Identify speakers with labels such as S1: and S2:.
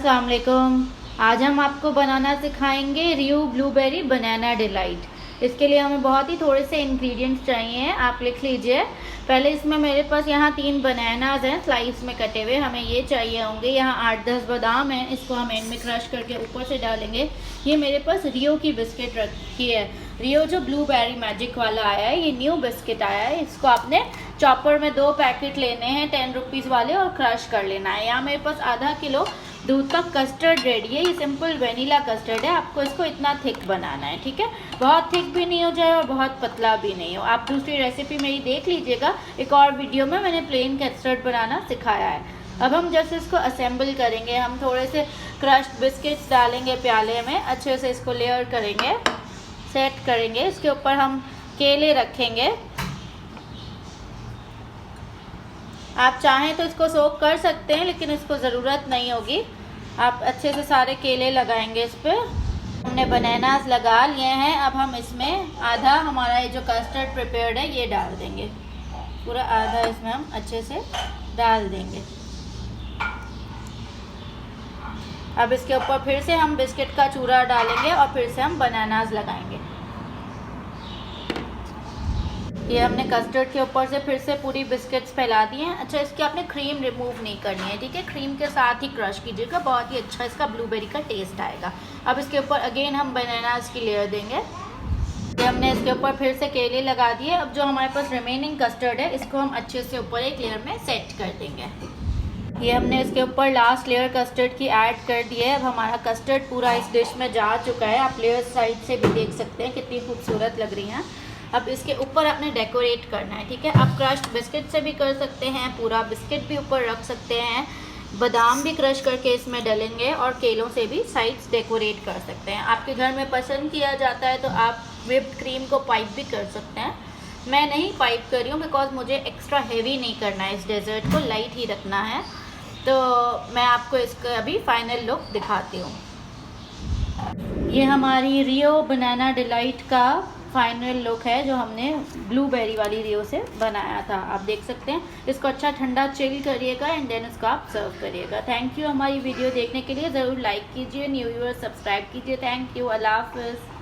S1: अस्सलाम वालेकुम। आज हम आपको बनाना सिखाएंगे रियो ब्लूबेरी बनाना डिलाइट। इसके लिए हमें बहुत ही थोड़े से इंग्रेडिएंट्स चाहिए, आप लिख लीजिए। पहले इसमें मेरे पास यहाँ 3 बनानाज हैं स्लाइस में कटे हुए, हमें ये चाहिए होंगे। यहाँ 8-10 बादाम हैं, इसको हम एंड में क्रश करके ऊपर से डालेंगे। ये मेरे पास रियो की बिस्किट रखी है, रियो जो ब्लूबेरी मैजिक वाला आया है, ये न्यू बिस्किट आया है। इसको आपने चॉपर में 2 पैकेट लेने हैं 10 रुपीज़ वाले और क्रश कर लेना है। यहाँ मेरे पास आधा किलो दूध का कस्टर्ड रेडी है, ये सिंपल वेनीला कस्टर्ड है। आपको इसको इतना थिक बनाना है, ठीक है, बहुत थिक भी नहीं हो जाए और बहुत पतला भी नहीं हो। आप दूसरी रेसिपी मेरी देख लीजिएगा, एक और वीडियो में मैंने प्लेन कस्टर्ड बनाना सिखाया है। अब हम जैसे इसको असेंबल करेंगे, हम थोड़े से क्रश्ड बिस्किट्स डालेंगे प्याले में, अच्छे से इसको लेयर करेंगे, सेट करेंगे। इसके ऊपर हम केले रखेंगे। आप चाहें तो इसको सोक कर सकते हैं, लेकिन इसको ज़रूरत नहीं होगी। आप अच्छे से सारे केले लगाएंगे इस पर। हमने बनानास लगा लिए हैं। अब हम इसमें आधा हमारा ये जो कस्टर्ड प्रिपेयर्ड है ये डाल देंगे, पूरा आधा इसमें हम अच्छे से डाल देंगे। अब इसके ऊपर फिर से हम बिस्किट का चूरा डालेंगे और फिर से हम बनानास लगाएंगे। ये हमने कस्टर्ड के ऊपर से फिर से पूरी बिस्किट्स फैला दिए हैं। अच्छा, इसकी आपने क्रीम रिमूव नहीं करनी है, ठीक है, क्रीम के साथ ही क्रश कीजिएगा, बहुत ही अच्छा इसका ब्लूबेरी का टेस्ट आएगा। अब इसके ऊपर अगेन हम बनानास की लेयर देंगे। ये हमने इसके ऊपर फिर से केले लगा दिए। अब जो हमारे पास रिमेनिंग कस्टर्ड है, इसको हम अच्छे से ऊपर एक लेयर में सेट कर देंगे। ये हमने इसके ऊपर लास्ट लेयर कस्टर्ड की ऐड कर दी है। अब हमारा कस्टर्ड पूरा इस डिश में जा चुका है। आप लेयर साइड से भी देख सकते हैं कितनी खूबसूरत लग रही हैं। अब इसके ऊपर आपने डेकोरेट करना है, ठीक है। आप क्रश्ड बिस्किट से भी कर सकते हैं, पूरा बिस्किट भी ऊपर रख सकते हैं, बादाम भी क्रश करके इसमें डालेंगे और केलों से भी साइड्स डेकोरेट कर सकते हैं। आपके घर में पसंद किया जाता है तो आप व्हिप्ड क्रीम को पाइप भी कर सकते हैं। मैं नहीं पाइप कर रही हूँ बिकॉज मुझे एक्स्ट्रा हेवी नहीं करना है, इस डेजर्ट को लाइट ही रखना है। तो मैं आपको इसका अभी फाइनल लुक दिखाती हूँ। ये हमारी रियो बनाना डिलाइट का फाइनल लुक है जो हमने ब्लूबेरी वाली रियो से बनाया था। आप देख सकते हैं। इसको अच्छा ठंडा चिल करिएगा एंड देन इसको आप सर्व करिएगा। थैंक यू हमारी वीडियो देखने के लिए। ज़रूर लाइक कीजिए, न्यू व्यूअर्स सब्सक्राइब कीजिए। थैंक यू, अल्लाह हाफ़िज़।